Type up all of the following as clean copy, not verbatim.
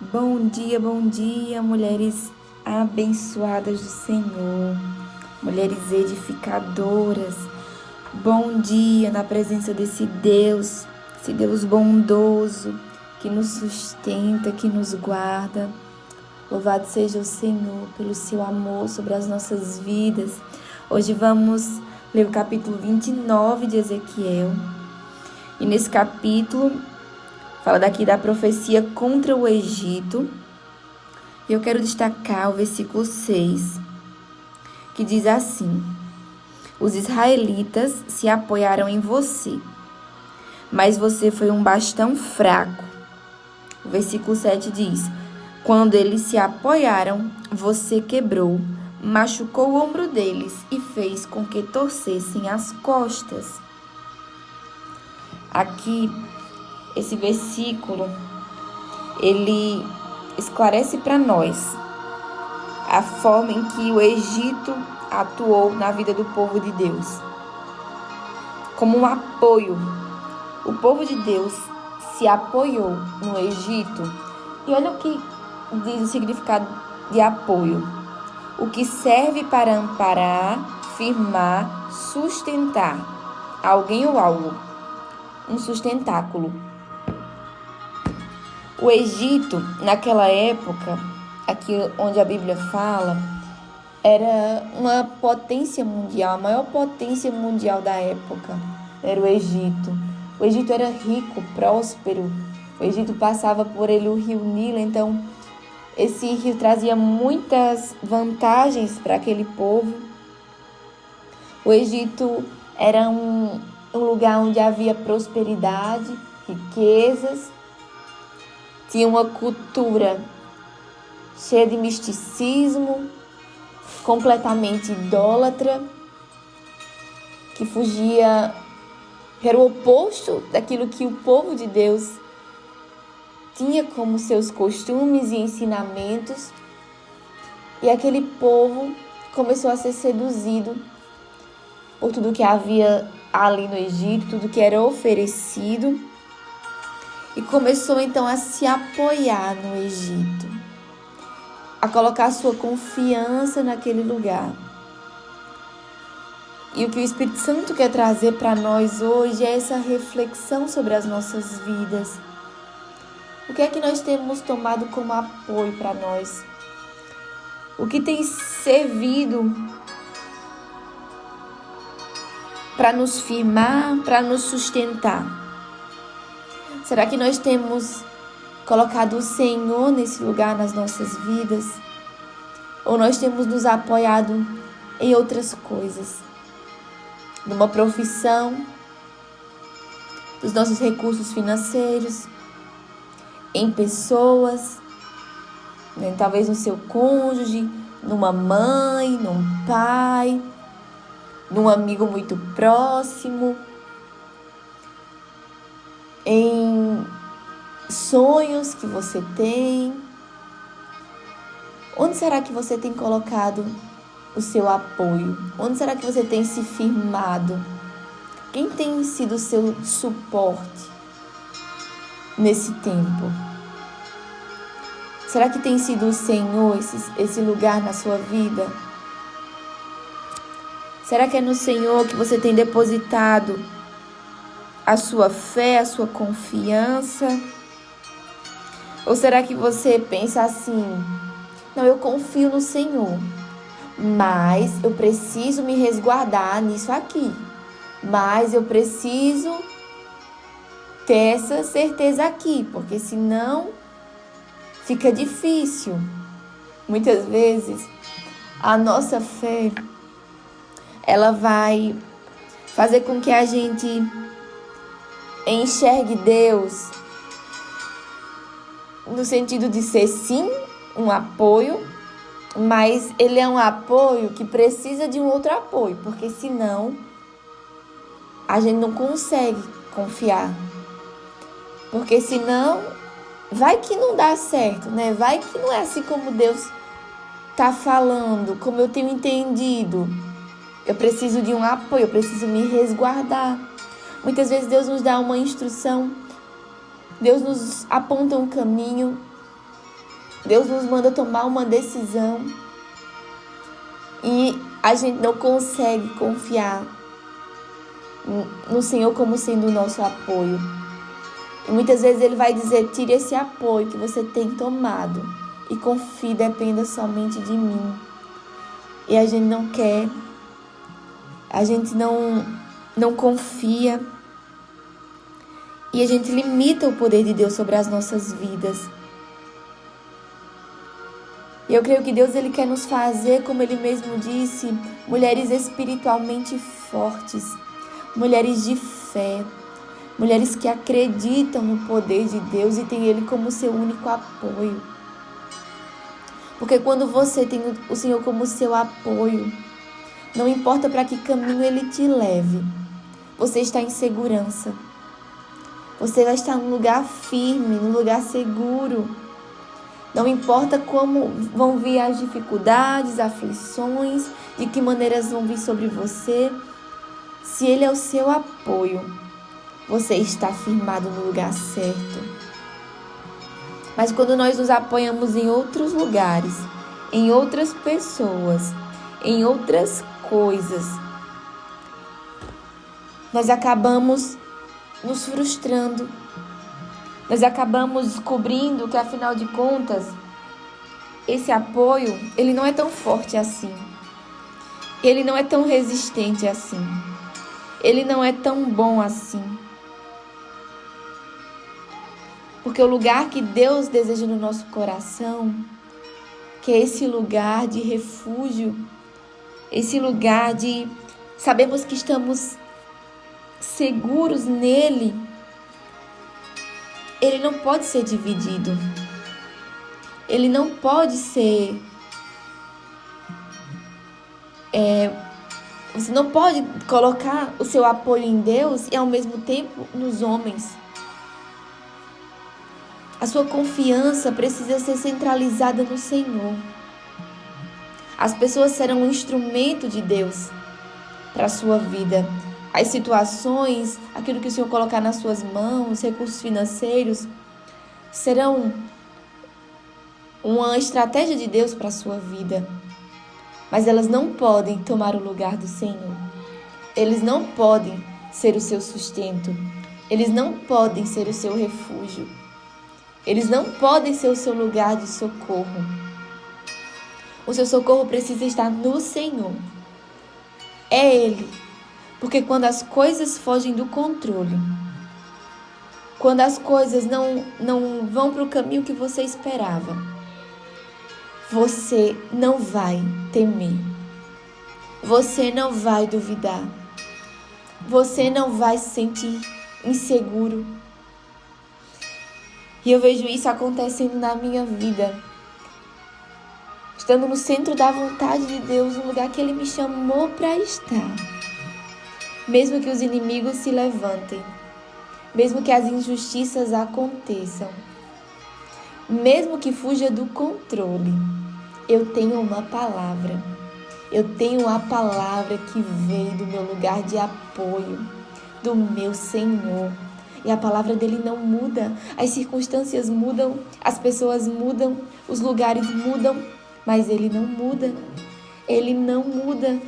Bom dia, mulheres abençoadas do Senhor, mulheres edificadoras. Bom dia na presença desse Deus, esse Deus bondoso que nos sustenta, que nos guarda. Louvado seja o Senhor pelo seu amor sobre as nossas vidas. Hoje vamos ler o capítulo 29 de Ezequiel. E nesse capítulo fala daqui da profecia contra o Egito. E eu quero destacar o versículo 6, que diz assim: os israelitas se apoiaram em você, mas você foi um bastão fraco. O versículo 7 diz: quando eles se apoiaram, você quebrou, machucou o ombro deles e fez com que torcessem as costas. Aqui, esse versículo, ele esclarece para nós a forma em que o Egito atuou na vida do povo de Deus. Como um apoio, o povo de Deus se apoiou no Egito. E olha o que diz o significado de apoio: o que serve para amparar, firmar, sustentar alguém ou algo, um sustentáculo. O Egito, naquela época, aqui onde a Bíblia fala, era uma potência mundial, a maior potência mundial da época era o Egito. O Egito era rico, próspero. O Egito passava por ele o rio Nilo, então esse rio trazia muitas vantagens para aquele povo. O Egito era um lugar onde havia prosperidade, riquezas. Tinha uma cultura cheia de misticismo, completamente idólatra, que era o oposto daquilo que o povo de Deus tinha como seus costumes e ensinamentos. E aquele povo começou a ser seduzido por tudo que havia ali no Egito, tudo que era oferecido. E começou então a se apoiar no Egito, a colocar sua confiança naquele lugar. E o que o Espírito Santo quer trazer para nós hoje é essa reflexão sobre as nossas vidas. O que é que nós temos tomado como apoio para nós? O que tem servido para nos firmar, para nos sustentar? Será que nós temos colocado o Senhor nesse lugar nas nossas vidas? Ou nós temos nos apoiado em outras coisas? Numa profissão, dos nossos recursos financeiros, em pessoas, né? Talvez no seu cônjuge, numa mãe, num pai, num amigo muito próximo, em sonhos que você tem. Onde será que você tem colocado o seu apoio? Onde será que você tem se firmado? Quem tem sido o seu suporte nesse tempo? Será que tem sido o Senhor esse lugar na sua vida? Será que é no Senhor que você tem depositado a sua fé, a sua confiança? Ou será que você pensa assim: não, eu confio no Senhor, mas eu preciso me resguardar nisso aqui, mas eu preciso ter essa certeza aqui, porque senão fica difícil. Muitas vezes a nossa fé, ela vai fazer com que a gente enxergue Deus no sentido de ser sim um apoio, mas ele é um apoio que precisa de um outro apoio, porque senão a gente não consegue confiar. Porque senão vai que não dá certo, né? Vai que não é assim como Deus está falando, como eu tenho entendido. Eu preciso de um apoio, eu preciso me resguardar. Muitas vezes Deus nos dá uma instrução, Deus nos aponta um caminho, Deus nos manda tomar uma decisão e a gente não consegue confiar no Senhor como sendo o nosso apoio. E muitas vezes Ele vai dizer: tire esse apoio que você tem tomado e confie, dependa somente de mim. E a gente não quer, a gente não confia e a gente limita o poder de Deus sobre as nossas vidas. E eu creio que Deus, Ele quer nos fazer, como Ele mesmo disse, mulheres espiritualmente fortes, mulheres de fé, mulheres que acreditam no poder de Deus e têm Ele como seu único apoio. Porque quando você tem o Senhor como seu apoio, não importa para que caminho Ele te leve, você está em segurança. Você vai estar num lugar firme, num lugar seguro. Não importa como vão vir as dificuldades, aflições, de que maneiras vão vir sobre você. Se Ele é o seu apoio, você está firmado no lugar certo. Mas quando nós nos apoiamos em outros lugares, em outras pessoas, em outras coisas, nós acabamos nos frustrando. Nós acabamos descobrindo que, afinal de contas, esse apoio, ele não é tão forte assim. Ele não é tão resistente assim. Ele não é tão bom assim. Porque o lugar que Deus deseja no nosso coração, que é esse lugar de refúgio, esse lugar de sabemos que estamos seguros nele, ele não pode ser dividido. Ele não pode ser... Você não pode colocar o seu apoio em Deus e ao mesmo tempo nos homens. A sua confiança precisa ser centralizada no Senhor. As pessoas serão um instrumento de Deus para a sua vida. As situações, aquilo que o Senhor colocar nas suas mãos, recursos financeiros, serão uma estratégia de Deus para a sua vida. Mas elas não podem tomar o lugar do Senhor. Eles não podem ser o seu sustento. Eles não podem ser o seu refúgio. Eles não podem ser o seu lugar de socorro. O seu socorro precisa estar no Senhor. É Ele. Porque quando as coisas fogem do controle, quando as coisas não vão para o caminho que você esperava, você não vai temer. Você não vai duvidar. Você não vai se sentir inseguro. E eu vejo isso acontecendo na minha vida. Estando no centro da vontade de Deus, no lugar que Ele me chamou para estar. Mesmo que os inimigos se levantem, mesmo que as injustiças aconteçam, mesmo que fuja do controle, eu tenho uma palavra. Eu tenho a palavra que veio do meu lugar de apoio, do meu Senhor. E a palavra dele não muda. As circunstâncias mudam, as pessoas mudam, os lugares mudam, mas ele não muda. Ele não muda.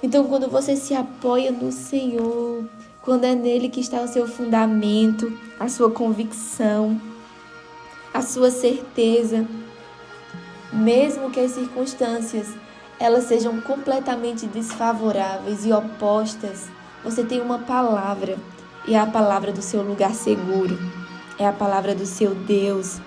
Então, quando você se apoia no Senhor, quando é nele que está o seu fundamento, a sua convicção, a sua certeza, mesmo que as circunstâncias elas sejam completamente desfavoráveis e opostas, você tem uma palavra. E é a palavra do seu lugar seguro. É a palavra do seu Deus.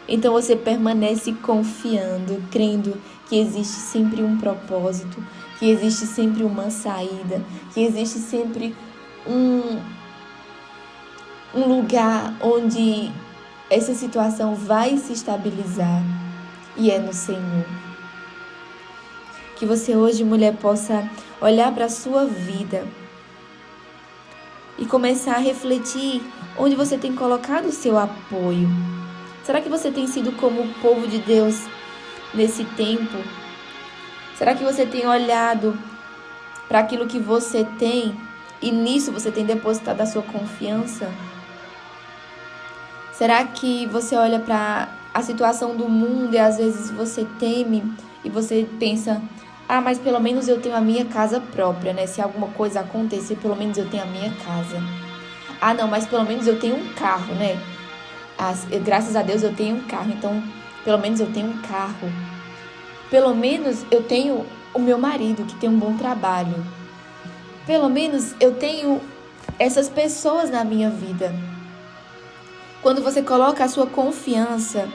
Então você permanece confiando, crendo que existe sempre um propósito, que existe sempre uma saída, que existe sempre um lugar onde essa situação vai se estabilizar. E é no Senhor. Que você hoje, mulher, possa olhar para a sua vida e começar a refletir onde você tem colocado o seu apoio. Será que você tem sido como o povo de Deus nesse tempo? Será que você tem olhado para aquilo que você tem e nisso você tem depositado a sua confiança? Será que você olha para a situação do mundo e às vezes você teme e você pensa, mas pelo menos eu tenho a minha casa própria, né? Se alguma coisa acontecer, pelo menos eu tenho a minha casa. Não, mas pelo menos eu tenho um carro, né? Graças a Deus eu tenho um carro, então pelo menos eu tenho um carro. Pelo menos eu tenho o meu marido que tem um bom trabalho. Pelo menos eu tenho essas pessoas na minha vida. Quando você coloca a sua confiança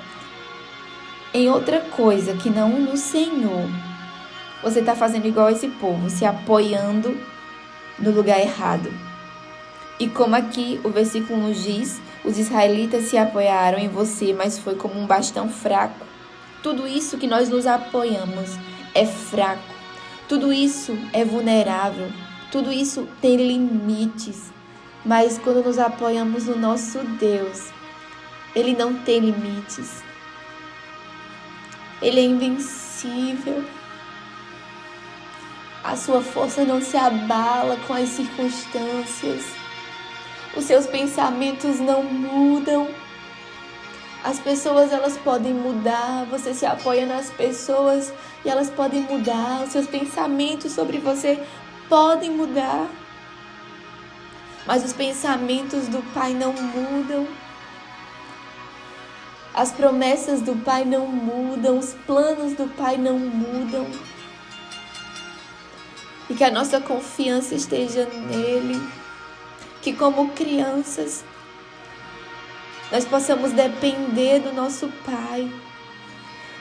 em outra coisa que não no Senhor, você está fazendo igual esse povo, se apoiando no lugar errado. E como aqui o versículo nos diz, os israelitas se apoiaram em você, mas foi como um bastão fraco. Tudo isso que nós nos apoiamos é fraco. Tudo isso é vulnerável. Tudo isso tem limites. Mas quando nos apoiamos no nosso Deus, Ele não tem limites. Ele é invencível. A sua força não se abala com as circunstâncias. Os seus pensamentos não mudam. As pessoas, elas podem mudar. Você se apoia nas pessoas e elas podem mudar. Os seus pensamentos sobre você podem mudar. Mas os pensamentos do Pai não mudam. As promessas do Pai não mudam. Os planos do Pai não mudam. E que a nossa confiança esteja nele. Que como crianças, nós possamos depender do nosso Pai.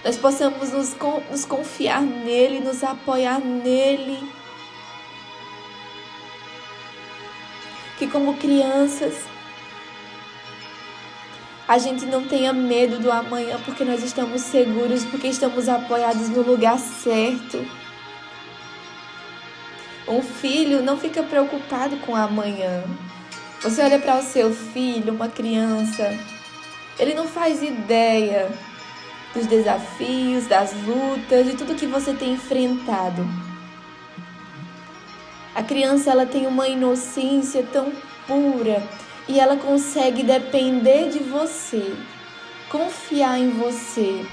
Nós possamos nos confiar nele, nos apoiar nele. Que como crianças, a gente não tenha medo do amanhã, porque nós estamos seguros, porque estamos apoiados no lugar certo. Um filho não fica preocupado com o amanhã. Você olha para o seu filho, uma criança, ele não faz ideia dos desafios, das lutas, de tudo que você tem enfrentado. A criança, ela tem uma inocência tão pura e ela consegue depender de você, confiar em você.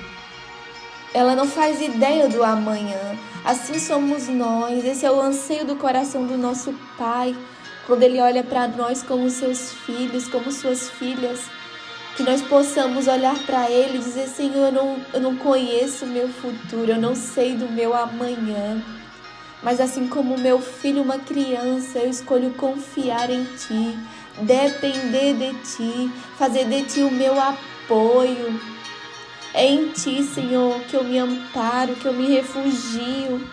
Ela não faz ideia do amanhã. Assim somos nós. Esse é o anseio do coração do nosso Pai. Quando Ele olha para nós como seus filhos, como suas filhas, que nós possamos olhar para Ele e dizer, Senhor, eu não conheço o meu futuro, eu não sei do meu amanhã. Mas assim como meu filho, uma criança, eu escolho confiar em Ti, depender de Ti, fazer de Ti o meu apoio. É em Ti, Senhor, que eu me amparo, que eu me refugio.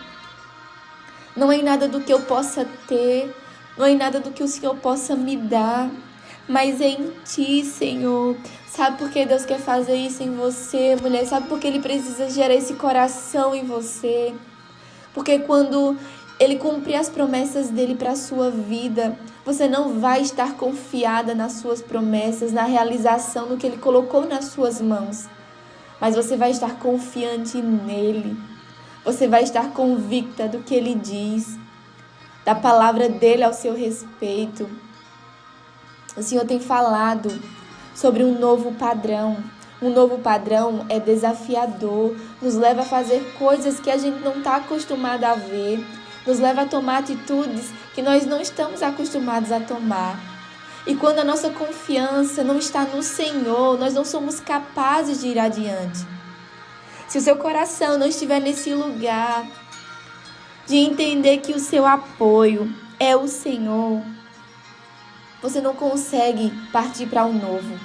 Não é em nada do que eu possa ter, não é em nada do que o Senhor possa me dar, mas é em Ti, Senhor. Sabe por que Deus quer fazer isso em você, mulher? Sabe por que Ele precisa gerar esse coração em você? Porque quando Ele cumprir as promessas dEle para a sua vida, você não vai estar confiada nas suas promessas, na realização do que Ele colocou nas suas mãos. Mas você vai estar confiante nele. Você vai estar convicta do que Ele diz, da palavra dEle ao seu respeito. O Senhor tem falado sobre um novo padrão. Um novo padrão é desafiador, nos leva a fazer coisas que a gente não está acostumado a ver, nos leva a tomar atitudes que nós não estamos acostumados a tomar. E quando a nossa confiança não está no Senhor, nós não somos capazes de ir adiante. Se o seu coração não estiver nesse lugar de entender que o seu apoio é o Senhor, você não consegue partir para o novo.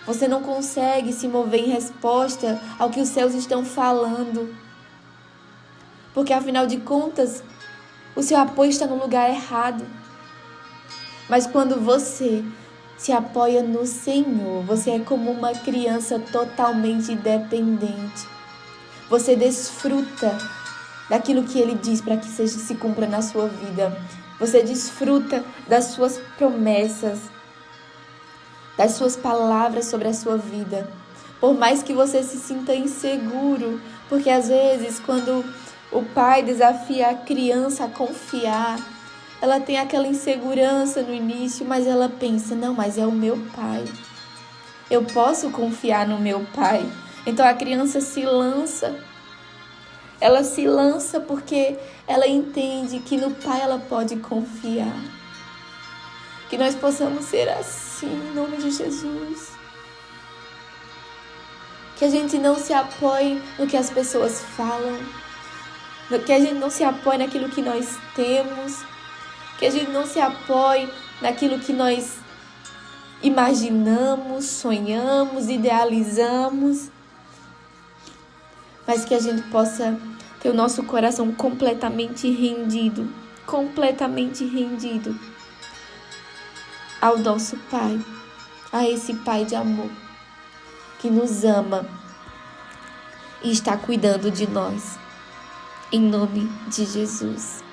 Você não consegue se mover em resposta ao que os céus estão falando. Porque, afinal de contas, o seu apoio está no lugar errado. Mas quando você se apoia no Senhor, você é como uma criança totalmente dependente. Você desfruta daquilo que Ele diz para que se cumpra na sua vida. Você desfruta das suas promessas, das suas palavras sobre a sua vida. Por mais que você se sinta inseguro, porque às vezes quando o pai desafia a criança a confiar, ela tem aquela insegurança no início, mas ela pensa, não, mas é o meu pai. Eu posso confiar no meu pai. Então a criança se lança. Ela se lança porque ela entende que no Pai ela pode confiar. Que nós possamos ser assim, em nome de Jesus. Que a gente não se apoie no que as pessoas falam. Que a gente não se apoie naquilo que nós temos. Que a gente não se apoie naquilo que nós imaginamos, sonhamos, idealizamos. Mas que a gente possa ter o nosso coração completamente rendido ao nosso Pai, a esse Pai de amor, que nos ama e está cuidando de nós. Em nome de Jesus.